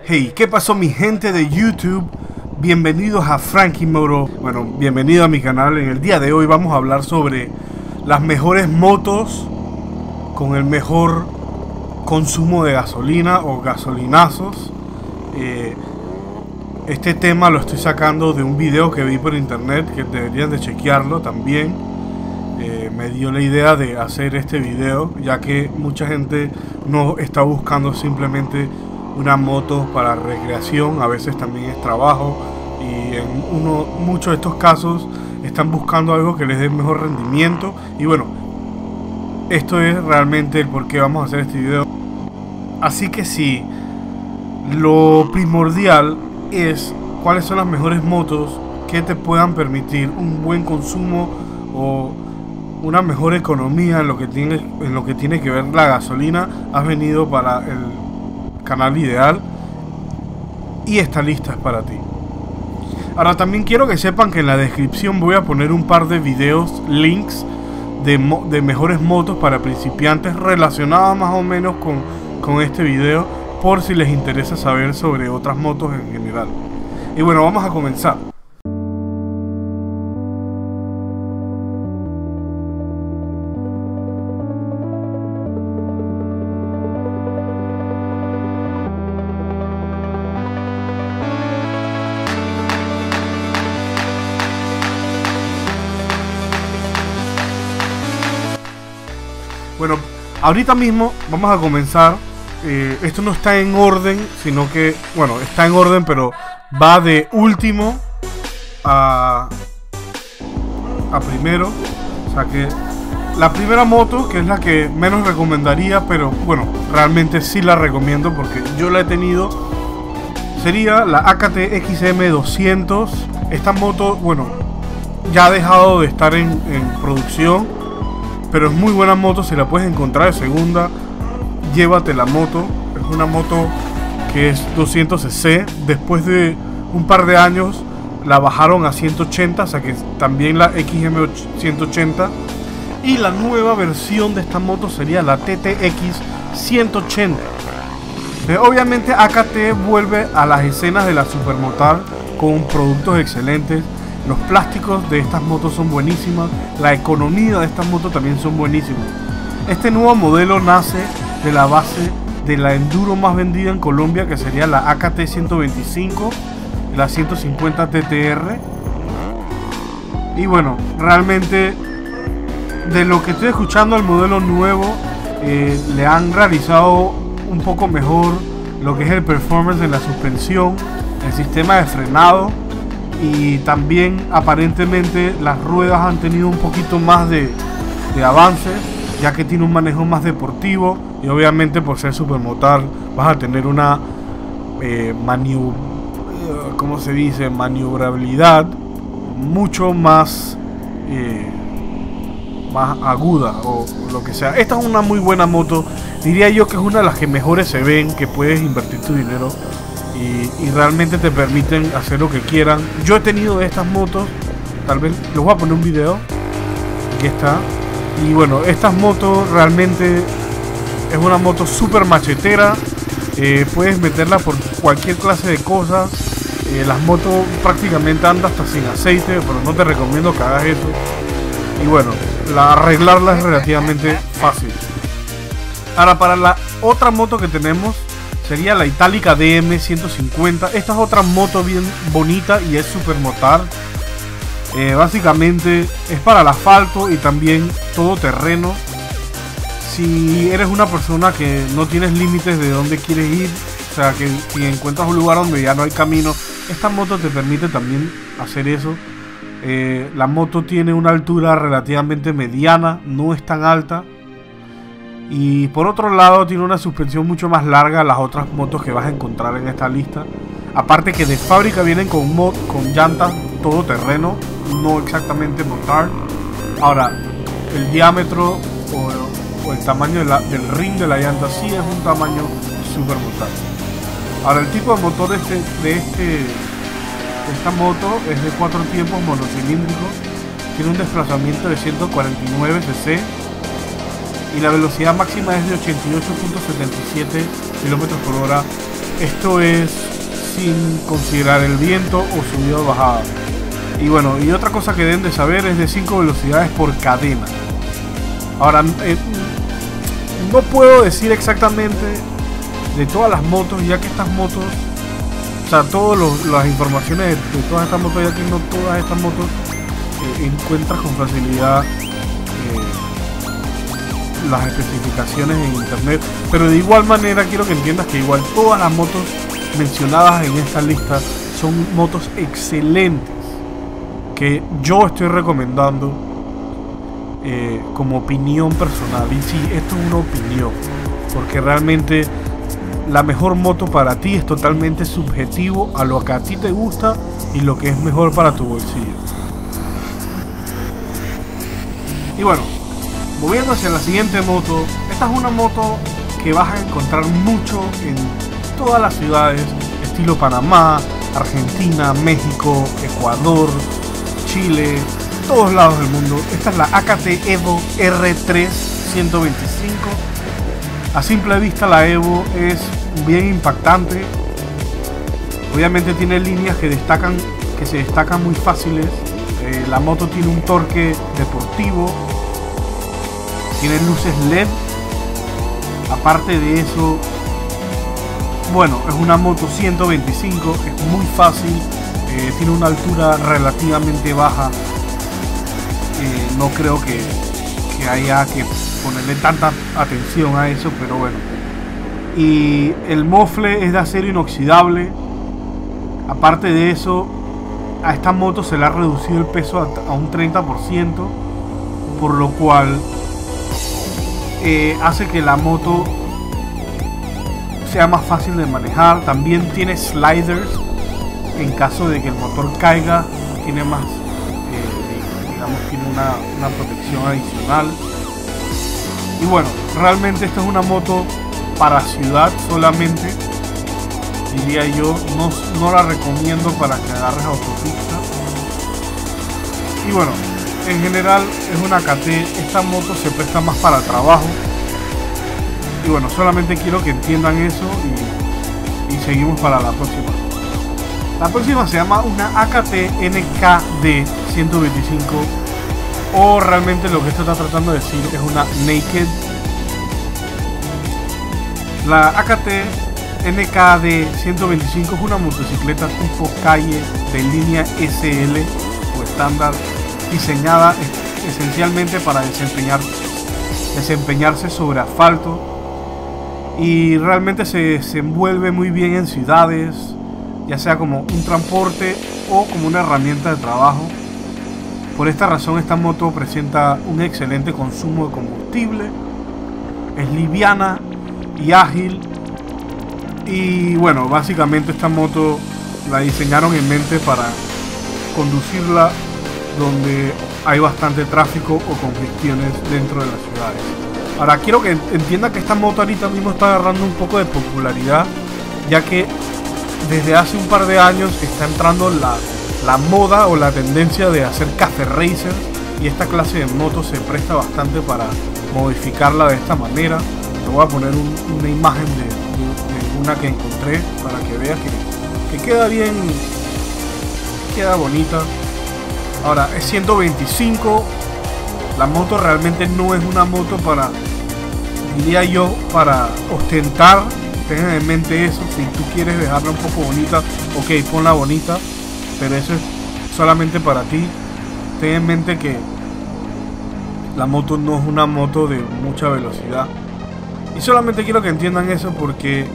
Hey, ¿qué pasó mi gente de YouTube? Bienvenidos a Frankie Moto. Bueno, bienvenido a mi canal. En el día de hoy vamos a hablar sobre las mejores motos con el mejor consumo de gasolina o gasolinazos. Este tema lo estoy sacando de un video que vi por internet, que deberían de chequearlo también. Me dio la idea de hacer este video, ya que mucha gente no está buscando simplemente una moto para recreación, a veces también es trabajo, y en muchos de estos casos están buscando algo que les dé mejor rendimiento. Y bueno, esto es realmente el por qué vamos a hacer este video. Así que sí, lo primordial es cuáles son las mejores motos que te puedan permitir un buen consumo o una mejor economía en lo que tiene que ver la gasolina. Has venido para el canal ideal y esta lista es para ti. Ahora también quiero que sepan que en la descripción voy a poner un par de videos, links de mejores motos para principiantes relacionadas más o menos con este video, por si les interesa saber sobre otras motos en general. Y bueno, vamos a comenzar. Bueno, ahorita mismo vamos a comenzar. Esto no está en orden, sino que, bueno, está en orden, pero va de último a primero. O sea que la primera moto, que es la que menos recomendaría, pero bueno, realmente sí la recomiendo porque yo la he tenido, sería la AKT XM200. Esta moto, bueno, ya ha dejado de estar en producción, pero es muy buena moto. Si la puedes encontrar de segunda, llévate la moto. Es una moto que es 200cc. Después de un par de años la bajaron a 180, o sea que también la XM 180. Y la nueva versión de esta moto sería la TTX 180. Obviamente AKT vuelve a las escenas de la supermotar con productos excelentes. Los plásticos de estas motos son buenísimas. La economía de estas motos también son buenísimas. Este nuevo modelo nace de la base de la enduro más vendida en Colombia, que sería la AKT 125, la 150 TTR. Y bueno, realmente de lo que estoy escuchando, el modelo nuevo le han realizado un poco mejor lo que es el performance de la suspensión, el sistema de frenado. Y también aparentemente las ruedas han tenido un poquito más de avance, ya que tiene un manejo más deportivo. Y obviamente por ser supermotar vas a tener una maniobrabilidad mucho más aguda, o lo que sea. Esta es una muy buena moto, diría yo que es una de las que mejores se ven, que puedes invertir tu dinero y realmente te permiten hacer lo que quieran. Yo he tenido estas motos, tal vez les voy a poner un video. Aquí está. Y bueno, estas motos realmente es una moto súper machetera. Puedes meterla por cualquier clase de cosas. Las motos prácticamente andan hasta sin aceite, pero no te recomiendo que hagas eso. Y bueno, arreglarla es relativamente fácil. Ahora, para la otra moto que tenemos sería la Itálica DM 150. Esta es otra moto bien bonita y es supermotar. Básicamente es para el asfalto y también todo terreno. Si eres una persona que no tienes límites de dónde quieres ir, o sea que si encuentras un lugar donde ya no hay camino, esta moto te permite también hacer eso. La moto tiene una altura relativamente mediana, no es tan alta. Y por otro lado tiene una suspensión mucho más larga a las otras motos que vas a encontrar en esta lista. Aparte que de fábrica vienen con llantas todoterreno, no exactamente motar. Este el diámetro o el tamaño del ring de la llanta sí es un tamaño super motar. Ahora, el tipo de motor de esta moto es de 4 tiempos monocilíndrico. Tiene un desplazamiento de 149 cc y la velocidad máxima es de 88.77 km/h esto es sin considerar el viento o subida o bajada. Y bueno, y otra cosa que deben de saber es de 5 velocidades por cadena. Ahora, no puedo decir exactamente de todas las motos, ya que estas motos, o sea, todas las informaciones de todas estas motos, ya que no todas estas motos encuentras con facilidad las especificaciones en internet. Pero de igual manera quiero que entiendas que igual todas las motos mencionadas en esta lista son motos excelentes que yo estoy recomendando como opinión personal. Y sí, esto es una opinión, porque realmente la mejor moto para ti es totalmente subjetivo a lo que a ti te gusta y lo que es mejor para tu bolsillo. Y bueno, moviendo hacia la siguiente moto, esta es una moto que vas a encontrar mucho en todas las ciudades, estilo Panamá, Argentina, México, Ecuador, Chile, todos lados del mundo. Esta es la AKT Evo R3 125. A simple vista la Evo es bien impactante. Obviamente tiene líneas que se destacan muy fáciles. La moto tiene un torque deportivo, tiene luces LED. Aparte de eso, bueno, es una moto 125, es muy fácil, tiene una altura relativamente baja. No creo que haya que ponerle tanta atención a eso, pero bueno. Y el mofle es de acero inoxidable. Aparte de eso, a esta moto se le ha reducido el peso a un 30%, por lo cual hace que la moto sea más fácil de manejar. También tiene sliders en caso de que el motor caiga, tiene más, digamos, tiene una protección adicional. Y bueno, realmente esta es una moto para ciudad solamente, diría yo. No la recomiendo para que agarres autopista. Y bueno, en general es una KT. Esta moto se presta más para trabajo. Y bueno, solamente quiero que entiendan eso y seguimos para la próxima. La próxima se llama una AKT NKD 125, o realmente lo que esto está tratando de decir es una Naked. La AKT NKD 125 es una motocicleta tipo calle de línea SL o estándar, diseñada esencialmente para desempeñarse sobre asfalto, y realmente se desenvuelve muy bien en ciudades, ya sea como un transporte o como una herramienta de trabajo. Por esta razón, esta moto presenta un excelente consumo de combustible, es liviana y ágil. Y bueno, básicamente esta moto la diseñaron en mente para conducirla donde hay bastante tráfico o congestiones dentro de las ciudades. Ahora quiero que entienda que esta moto ahorita mismo está agarrando un poco de popularidad, ya que desde hace un par de años está entrando la moda o la tendencia de hacer café racers, y esta clase de moto se presta bastante para modificarla de esta manera. Te voy a poner una imagen de una que encontré para que veas que queda bien, queda bonita. Ahora es 125. La moto realmente no es una moto para, diría yo, para ostentar. Tengan en mente eso. Si tú quieres dejarla un poco bonita, ok, ponla bonita, pero eso es solamente para ti. Ten en mente que la moto no es una moto de mucha velocidad, y solamente quiero que entiendan eso, porque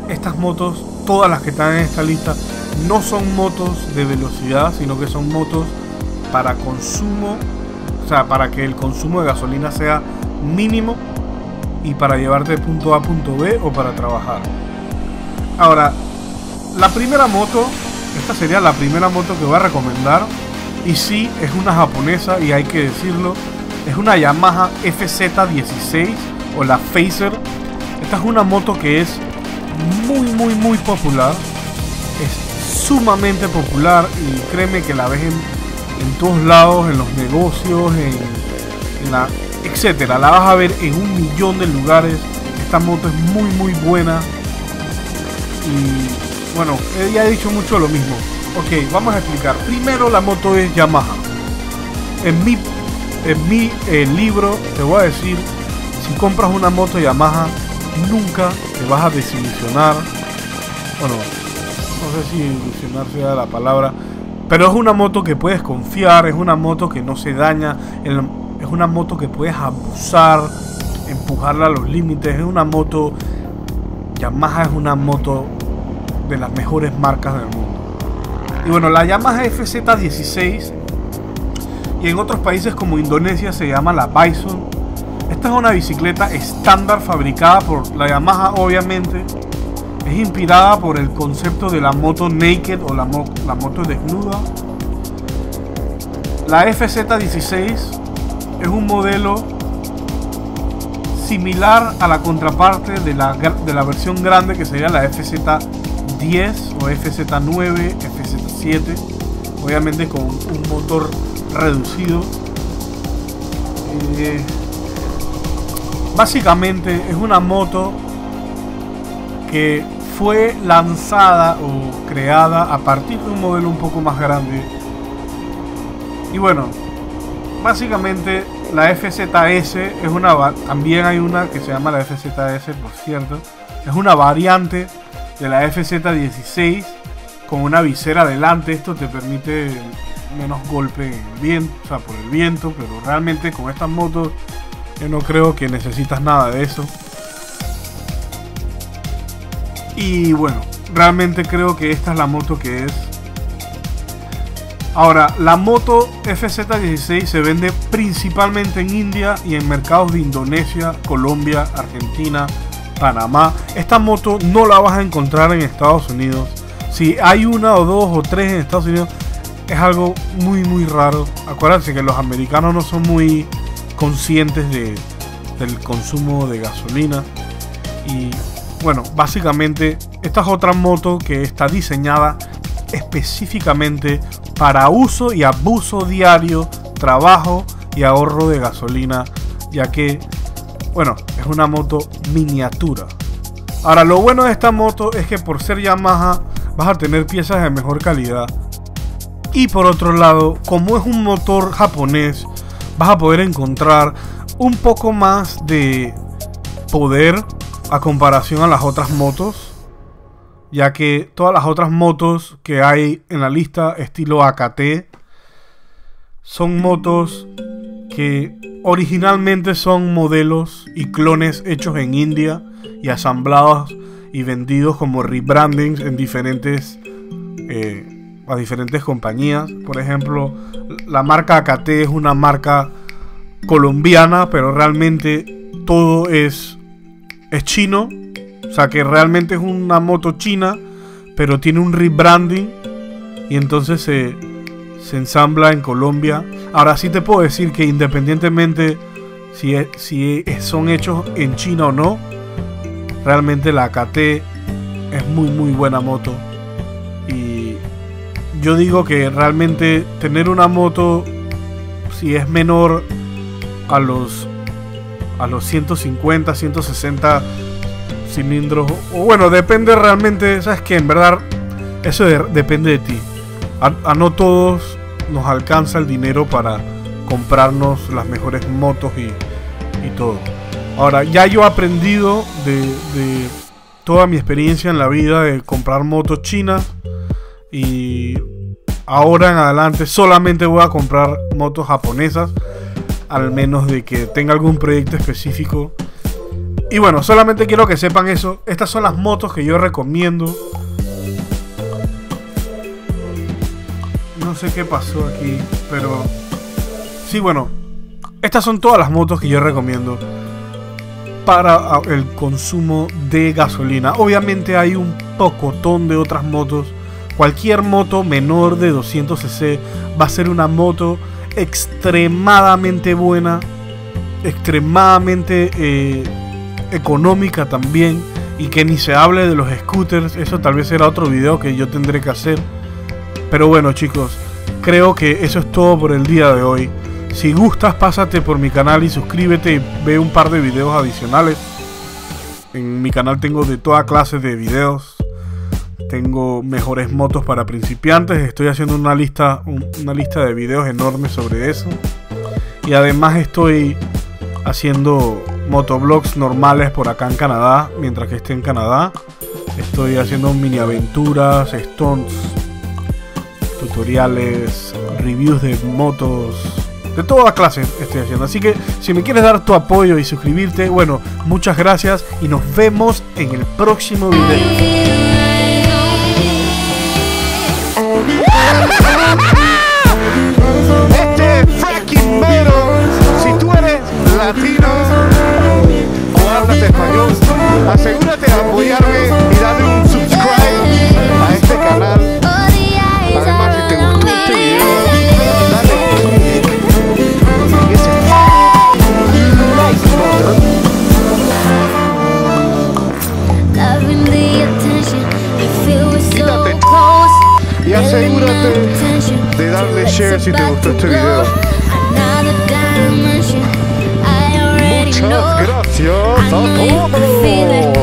estas motos, todas las que están en esta lista, no son motos de velocidad, sino que son motos para consumo, o sea, para que el consumo de gasolina sea mínimo y para llevarte de punto A a punto B o para trabajar. Ahora, la primera moto, esta sería la primera moto que voy a recomendar, y sí, es una japonesa y hay que decirlo, es una Yamaha FZ16 o la Phaser. Esta es una moto que es muy popular, es sumamente popular, y créeme que la ves en todos lados, en los negocios, etcétera. La vas a ver en 1.000.000 de lugares. Esta moto es muy buena, Y bueno, ya he dicho mucho lo mismo. Ok, vamos a explicar. Primero, la moto es Yamaha. En mi libro te voy a decir, si compras una moto Yamaha, nunca te vas a desilusionar. Bueno, no sé si ilusionar sea la palabra, pero es una moto que puedes confiar, es una moto que no se daña, es una moto que puedes abusar, empujarla a los límites. Es una moto, Yamaha es una moto de las mejores marcas del mundo. Y bueno, la Yamaha FZ16, y en otros países como Indonesia se llama la Bison. Esta es una bicicleta estándar fabricada por la Yamaha, obviamente. Es inspirada por el concepto de la moto naked o la moto desnuda. La FZ16 es un modelo similar a la contraparte de la versión grande, que sería la FZ10 o FZ9, FZ7, obviamente con un motor reducido. Básicamente es una moto que fue lanzada o creada a partir de un modelo un poco más grande. Y bueno, básicamente la FZS es también hay una que se llama la FZS, por cierto. Es una variante de la FZ16 con una visera delante. Esto te permite menos golpe en el viento, o sea, por el viento, pero realmente con estas motos yo no creo que necesitas nada de eso. Y bueno, realmente creo que esta es la moto que es. Ahora, la moto FZ16 se vende principalmente en India y en mercados de Indonesia, Colombia, Argentina, Panamá. Esta moto no la vas a encontrar en Estados Unidos. Si hay una o dos o tres en Estados Unidos, es algo muy raro. Acuérdense que los americanos no son muy conscientes del consumo de gasolina. Y bueno, básicamente esta es otra moto que está diseñada específicamente para uso y abuso diario, trabajo y ahorro de gasolina, ya que, bueno, es una moto miniatura. Ahora, lo bueno de esta moto es que por ser Yamaha vas a tener piezas de mejor calidad. Y por otro lado, como es un motor japonés, vas a poder encontrar un poco más de poder a comparación a las otras motos, ya que todas las otras motos que hay en la lista estilo AKT son motos que originalmente son modelos y clones hechos en India y asamblados y vendidos como rebrandings en a diferentes compañías. Por ejemplo, la marca AKT es una marca colombiana, pero realmente todo es chino. O sea que realmente es una moto china, pero tiene un rebranding y entonces se ensambla en Colombia. Ahora sí te puedo decir que independientemente si son hechos en China o no, realmente la AKT es muy buena moto. Y yo digo que realmente tener una moto, si es menor a los 150, 160 cilindros, o bueno, depende realmente, sabes que en verdad eso depende de ti. A no todos nos alcanza el dinero para comprarnos las mejores motos y todo. Ahora, ya yo he aprendido de toda mi experiencia en la vida de comprar motos chinas, y ahora en adelante solamente voy a comprar motos japonesas, al menos de que tenga algún proyecto específico. Y bueno, solamente quiero que sepan eso. Estas son las motos que yo recomiendo. No sé qué pasó aquí, pero sí, bueno, estas son todas las motos que yo recomiendo para el consumo de gasolina. Obviamente hay un pocotón de otras motos. Cualquier moto menor de 200 cc va a ser una moto extremadamente buena, extremadamente económica también, y que ni se hable de los scooters. Eso tal vez será otro video que yo tendré que hacer. Pero bueno, chicos, creo que eso es todo por el día de hoy. Si gustas, pásate por mi canal y suscríbete y ve un par de videos adicionales. En mi canal tengo de toda clase de videos. tengo mejores motos para principiantes. Estoy haciendo una lista de videos enormes sobre eso. Y además estoy haciendo motovlogs normales por acá en Canadá. Mientras que esté en Canadá, estoy haciendo mini aventuras, stunts, tutoriales, reviews de motos, de toda clase estoy haciendo. Así que si me quieres dar tu apoyo y suscribirte, bueno, muchas gracias y nos vemos en el próximo video. Este es Frankie Mero. Si tú eres latino o hablas español, asegúrate de apoyarme y darle un subscribe a este canal. Además, si te gustó este video, dale quítate y asegúrate de darle share si te gustó este video. Muchas gracias a todos.